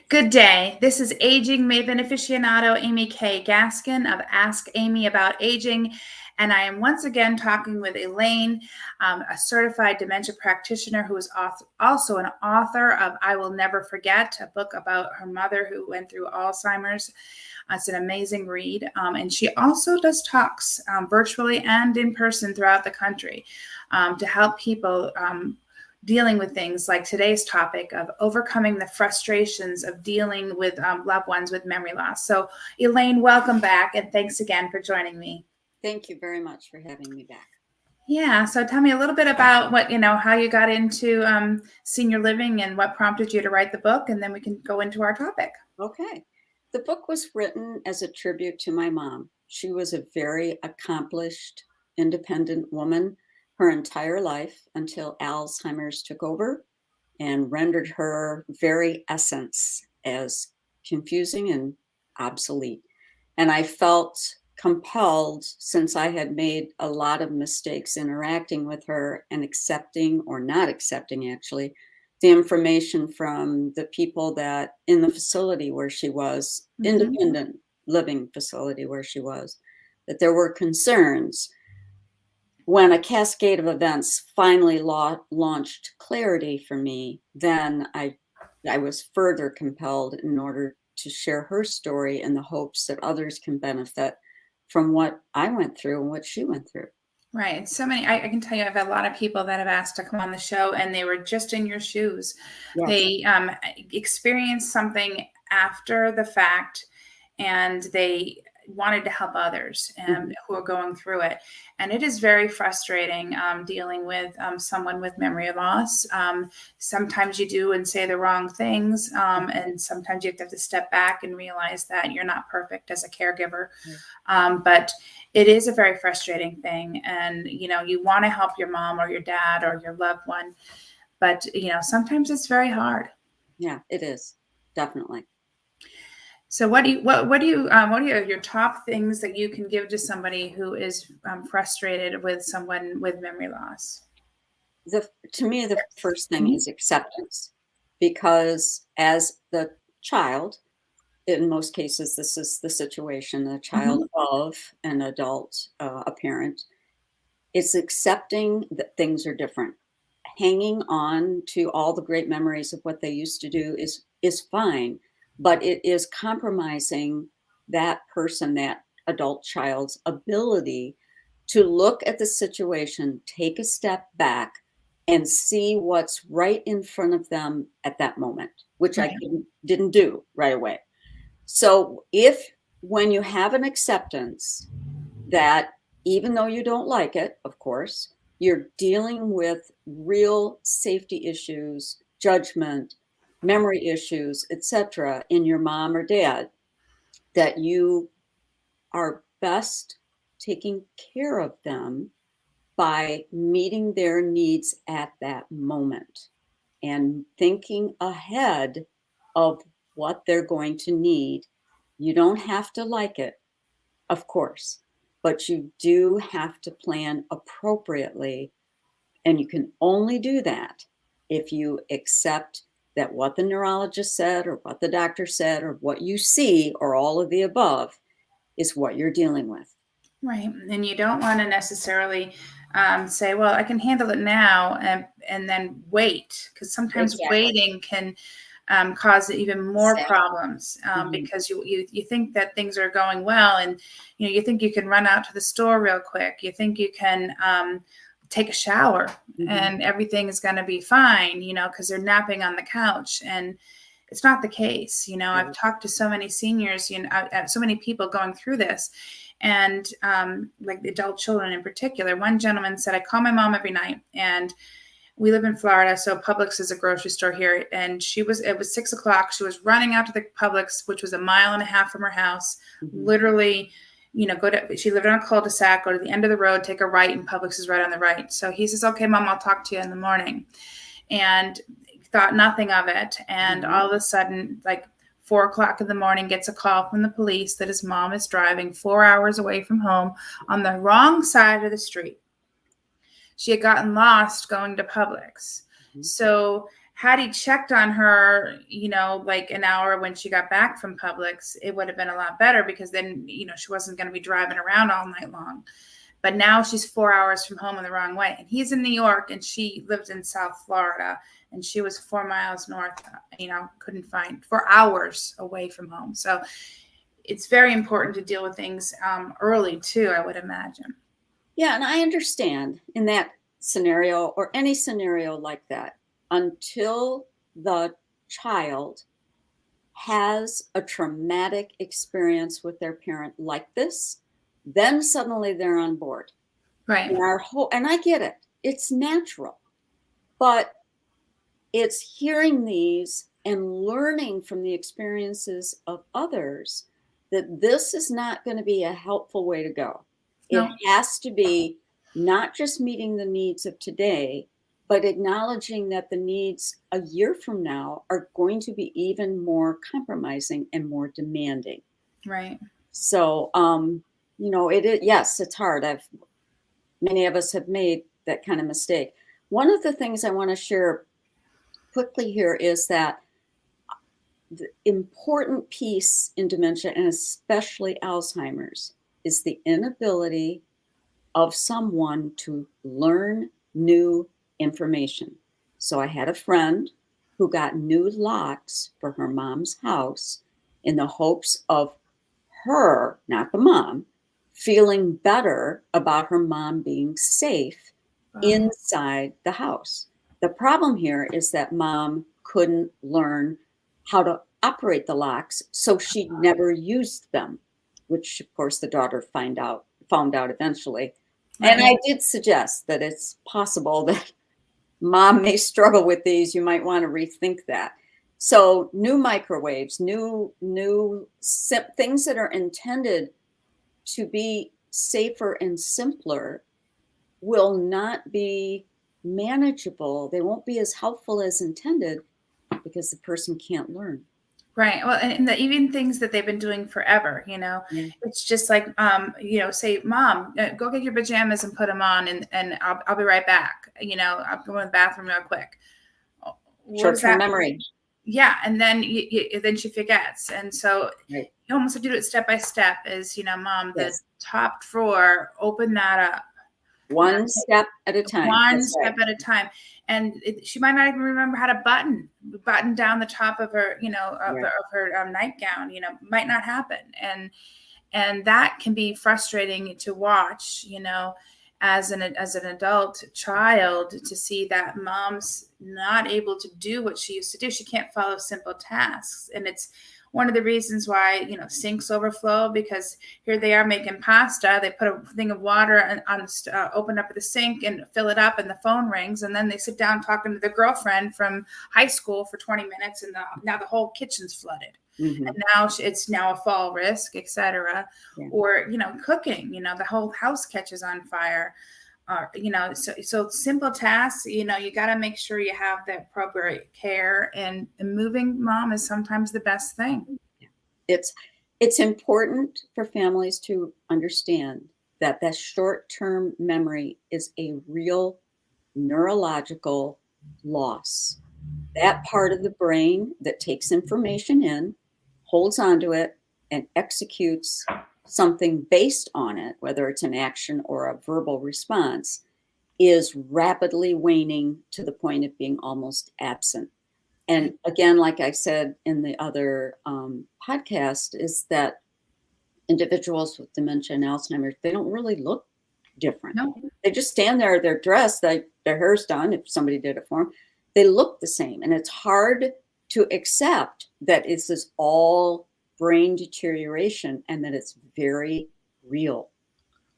Good day. This is Aging Maven aficionado Amy K. Gaskin of Ask Amy About Aging, and I am once again talking with Elaine, a certified dementia practitioner who is also an author of I Will Never Forget, a book about her mother who went through Alzheimer's. It's an amazing read, and she also does talks virtually and in person throughout the country to help people dealing with things like today's topic of overcoming the frustrations of dealing with loved ones with memory loss. So Elaine, welcome back, and thanks again for joining me. Thank you very much for having me back. Yeah, so tell me a little bit about how you got into senior living and what prompted you to write the book, and then we can go into our topic. Okay. The book was written as a tribute to my mom. She was a very accomplished, independent woman her entire life until Alzheimer's took over and rendered her very essence as confusing and obsolete. And I felt compelled, since I had made a lot of mistakes interacting with her and accepting or not accepting, actually, the information from the people that in the facility where she was, independent living facility where she was, that there were concerns. When a cascade of events finally launched clarity for me, then I was further compelled in order to share her story in the hopes that others can benefit from what I went through and what she went through. Right. So many, I can tell you, I've had a lot of people that have asked to come on the show and they were just in your shoes. Yes. They experienced something after the fact and they wanted to help others who are going through it. And it is very frustrating dealing with someone with memory loss. Sometimes you do and say the wrong things. And sometimes you have to step back and realize that you're not perfect as a caregiver. But it is a very frustrating thing. And, you want to help your mom or your dad or your loved one. But, sometimes it's very hard. Yeah, it is. Definitely. So what are your top things that you can give to somebody who is frustrated with someone with memory loss? To me, the first thing is acceptance, because as the child, in most cases, this is the situation, a child of an adult, a parent, it's accepting that things are different. Hanging on to all the great memories of what they used to do is fine, but it is compromising that person, that adult child's ability to look at the situation, take a step back, and see what's right in front of them at that moment, which I didn't do right away. So when you have an acceptance that even though you don't like it, of course, you're dealing with real safety issues, judgment, memory issues, etc., in your mom or dad, that you are best taking care of them by meeting their needs at that moment and thinking ahead of what they're going to need. You don't have to like it, of course, but you do have to plan appropriately. And you can only do that if you accept that what the neurologist said or what the doctor said or what you see or all of the above is what you're dealing with. Right. And you don't want to necessarily say, well, I can handle it now and then wait, because sometimes waiting can cause even more problems because you think that things are going well, and you think you can run out to the store real quick. You think you can take a shower and everything is going to be fine, because they're napping on the couch, and it's not the case. I've talked to so many seniors, so many people going through this, and like the adult children in particular. One gentleman said, I call my mom every night, and we live in Florida, so Publix is a grocery store here. And it was 6 o'clock. She was running out to the Publix, which was 1.5 miles from her house. Literally, she lived on a cul-de-sac, go to the end of the road, take a right, and Publix is right on the right. So he says, okay, Mom, I'll talk to you in the morning. And thought nothing of it. And all of a sudden, like 4 o'clock in the morning, gets a call from the police that his mom is driving 4 hours away from home on the wrong side of the street. She had gotten lost going to Publix. So had he checked on her, you know, like an hour when she got back from Publix, it would have been a lot better, because then, you know, she wasn't going to be driving around all night long. But now she's 4 hours from home in the wrong way. And he's in New York and she lived in South Florida, and she was 4 miles north, you know, couldn't find 4 hours away from home. So it's very important to deal with things early too, I would imagine. Yeah, and I understand in that scenario, or any scenario like that, until the child has a traumatic experience with their parent like this, then suddenly they're on board. Right. And I get it. It's natural. But it's hearing these and learning from the experiences of others that this is not going to be a helpful way to go. No. It has to be not just meeting the needs of today, but acknowledging that the needs a year from now are going to be even more compromising and more demanding. Right. So, you know, yes, it's hard. Many of us have made that kind of mistake. One of the things I want to share quickly here is that the important piece in dementia, and especially Alzheimer's, is the inability of someone to learn new information. So I had a friend who got new locks for her mom's house in the hopes of her, not the mom, feeling better about her mom being safe inside the house. The problem here is that mom couldn't learn how to operate the locks, so she never used them, which of course the daughter found out eventually. And I did suggest that it's possible that mom may struggle with these. You might want to rethink that. So new microwaves, new things that are intended to be safer and simpler will not be manageable. They won't be as helpful as intended because the person can't learn. Right. Well, and even things that they've been doing forever, you know, it's just like, you know, say, Mom, go get your pajamas and put them on, and I'll be right back. You know, I'll go in the bathroom real quick. Short-term memory. Yeah. And then then she forgets. And so you almost have to do it step by step. Is, you know, Mom, the top drawer, open that up. One step at a time. One step at a time. And she might not even remember how to button down the top of her, you know, of her nightgown, you know, might not happen. And that can be frustrating to watch, you know, as an adult child, to see that mom's not able to do what she used to do. She can't follow simple tasks. And it's one of the reasons why, you know, sinks overflow, because here they are making pasta. They put a thing of water open up the sink and fill it up, and the phone rings. And then they sit down talking to their girlfriend from high school for 20 minutes. And now the whole kitchen's flooded. Mm-hmm. And now it's now a fall risk, etc. Or, you know, cooking, you know, the whole house catches on fire. You know, so simple tasks, you know, you got to make sure you have the appropriate care, and moving mom is sometimes the best thing. It's important for families to understand that short-term memory is a real neurological loss. That part of the brain that takes information in, holds onto it, and executes something based on it, whether it's an action or a verbal response, is rapidly waning to the point of being almost absent. And again, like I said in the other podcast, is that individuals with dementia and Alzheimer's, they don't really look different. No. They just stand there, they're dressed, their hair's done, if somebody did it for them. They look the same. And it's hard to accept that this is all brain deterioration and that it's very real.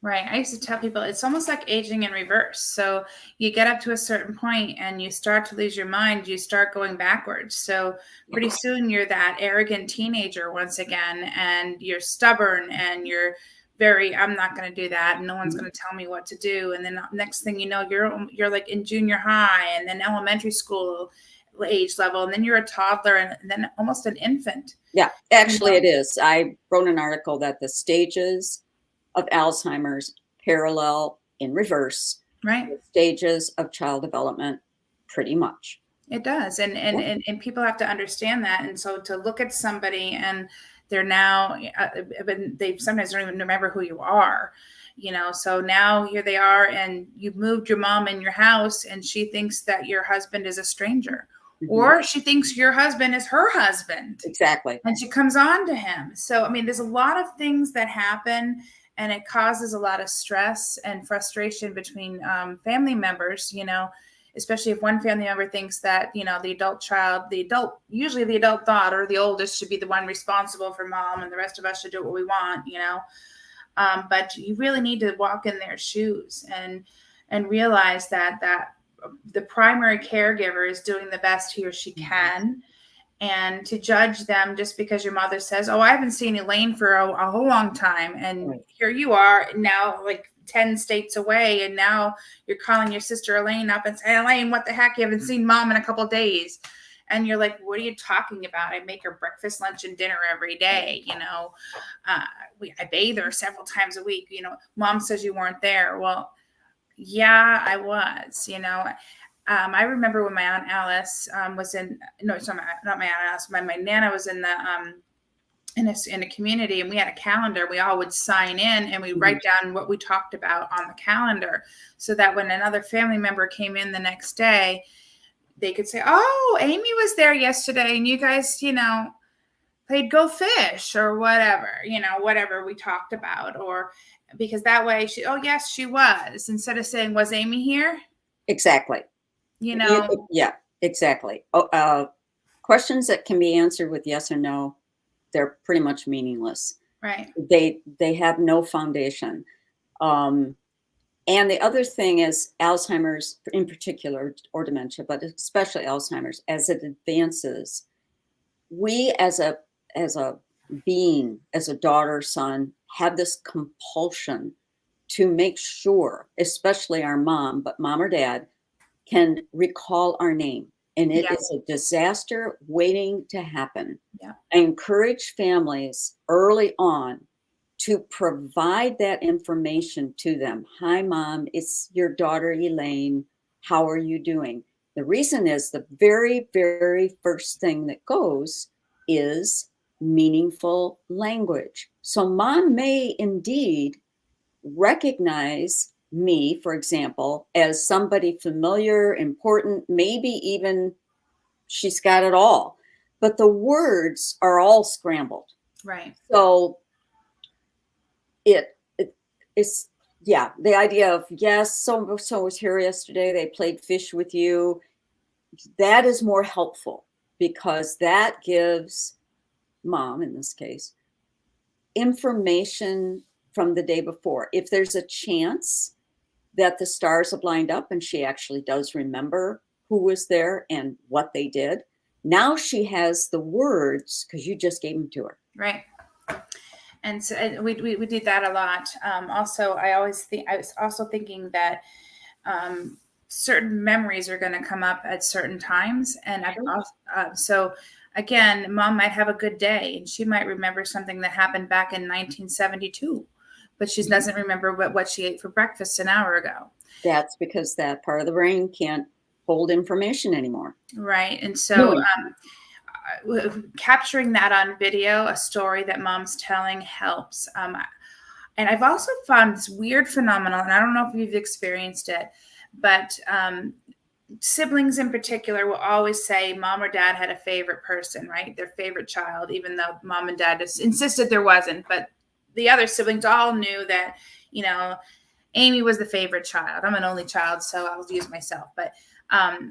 Right. I used to tell people it's almost like aging in reverse. So you get up to a certain point and you start to lose your mind, you start going backwards. So pretty soon you're that arrogant teenager once again, and you're stubborn and you're I'm not going to do that. And no one's going to tell me what to do. And then next thing you know, you're like in junior high and then elementary school age level, and then you're a toddler, and then almost an infant. Yeah, actually it is. I wrote an article that the stages of Alzheimer's parallel in reverse the stages of child development, pretty much. It does. And people have to understand that. And so to look at somebody and they're now, they sometimes don't even remember who you are, so now here they are, and you've moved your mom in your house and she thinks that your husband is a stranger, or she thinks your husband is her husband. Exactly. And she comes on to him. So, I mean, there's a lot of things that happen, and it causes a lot of stress and frustration between family members, especially if one family member thinks that, usually the adult daughter, the oldest, should be the one responsible for mom, and the rest of us should do what we want, but you really need to walk in their shoes and realize that the primary caregiver is doing the best he or she can. And to judge them just because your mother says, oh, I haven't seen Elaine for a whole long time. And here you are now, like 10 states away. And now you're calling your sister Elaine up and saying, Elaine, what the heck? You haven't seen mom in a couple of days. And you're like, what are you talking about? I make her breakfast, lunch, and dinner every day. I bathe her several times a week. Mom says you weren't there. Well, yeah, I was, I remember when my Aunt Alice was in, no, it's not my Aunt Alice, my Nana was in the, in a community, and we had a calendar. We all would sign in and we write down what we talked about on the calendar, so that when another family member came in the next day, they could say, oh, Amy was there yesterday and you guys, played Go Fish or whatever, whatever we talked about. Or because that way oh, yes, she was, instead of saying, was Amy here? Exactly. Yeah, exactly. Questions that can be answered with yes or no, they're pretty much meaningless. Right. They have no foundation. And the other thing is Alzheimer's in particular, or dementia, but especially Alzheimer's, as it advances, we as a being, as a daughter, son, have this compulsion to make sure, especially our mom, but mom or dad, can recall our name. And it is a disaster waiting to happen. Yeah. I encourage families early on to provide that information to them. Hi, mom, it's your daughter, Elaine. How are you doing? The reason is the very, very first thing that goes is meaningful language. So mom may indeed recognize me, for example, as somebody familiar, important, maybe even she's got it all, but the words are all scrambled. Right. So it's the idea of, yes, so was here yesterday, they played fish with you. That is more helpful, because that gives mom, in this case, information from the day before. If there's a chance that the stars have lined up and she actually does remember who was there and what they did, now she has the words because you just gave them to her. Right. And so we did that a lot. Also, I was also thinking that certain memories are going to come up at certain times. And so again, mom might have a good day and she might remember something that happened back in 1972, but she doesn't remember what she ate for breakfast an hour ago. That's because that part of the brain can't hold information anymore. Right. And so capturing that on video, a story that mom's telling, helps. And I've also found this weird phenomenon, and I don't know if you've experienced it, but siblings in particular will always say mom or dad had a favorite person, right? Their favorite child, even though mom and dad just insisted there wasn't. But the other siblings all knew that, Amy was the favorite child. I'm an only child, so I'll use myself. But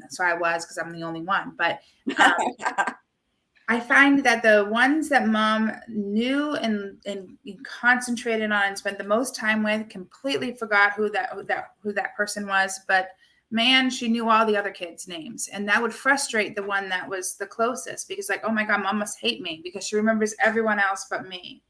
so I was, because I'm the only one. But I find that the ones that mom knew and concentrated on and spent the most time with completely forgot who that person was. But man, she knew all the other kids' names, and that would frustrate the one that was the closest, because like, oh my God, mom must hate me because she remembers everyone else but me.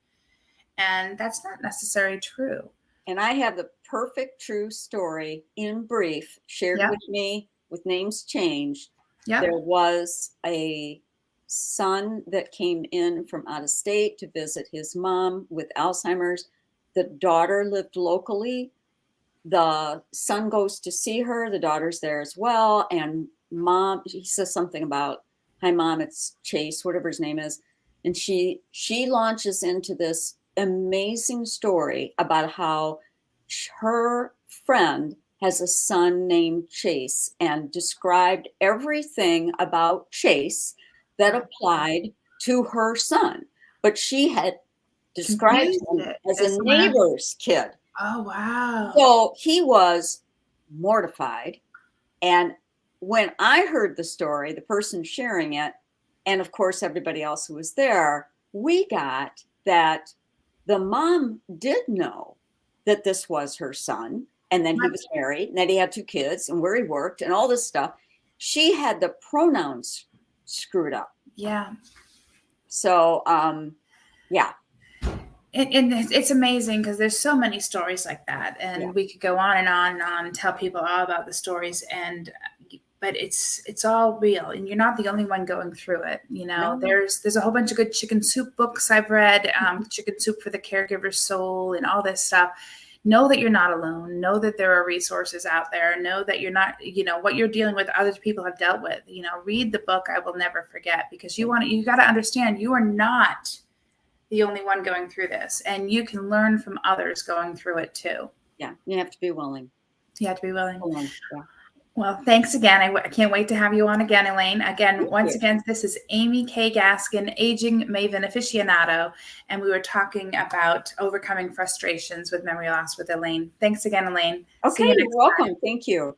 And that's not necessarily true. And I have the perfect true story in brief shared with me with names changed. There was a son that came in from out of state to visit his mom with Alzheimer's. The daughter lived locally. The son goes to see her. The daughter's there as well. And mom, he says something about, hi mom, it's Chase, whatever his name is. And she launches into this amazing story about how her friend has a son named Chase, and described everything about Chase that applied to her son. But she had described him as a neighbor's kid. Oh, wow. So he was mortified. And when I heard the story, the person sharing it, and of course everybody else who was there, we got that the mom did know that this was her son, and then he was married, and that he had 2 kids, and where he worked, and all this stuff. She had the pronouns screwed up. Yeah. So, yeah. And it's amazing because there's so many stories like that, and we could go on and on and on and tell people all about the stories, but it's all real, and you're not the only one going through it. You know, there's a whole bunch of good chicken soup books I've read, Chicken Soup for the Caregiver's Soul, and all this stuff. Know that you're not alone. Know that there are resources out there. Know that you're not, what you're dealing with, other people have dealt with. Read the book I Will Never Forget, because you got to understand you are not the only one going through this, and you can learn from others going through it too. Yeah, you have to be willing. You have to be willing. Yeah. Well, thanks again. I can't wait to have you on again, Elaine. Again, once again, this is Amy K. Gaskin, Aging Maven Aficionado, and we were talking about overcoming frustrations with memory loss with Elaine. Thanks again, Elaine. Okay, you're welcome. Thank you.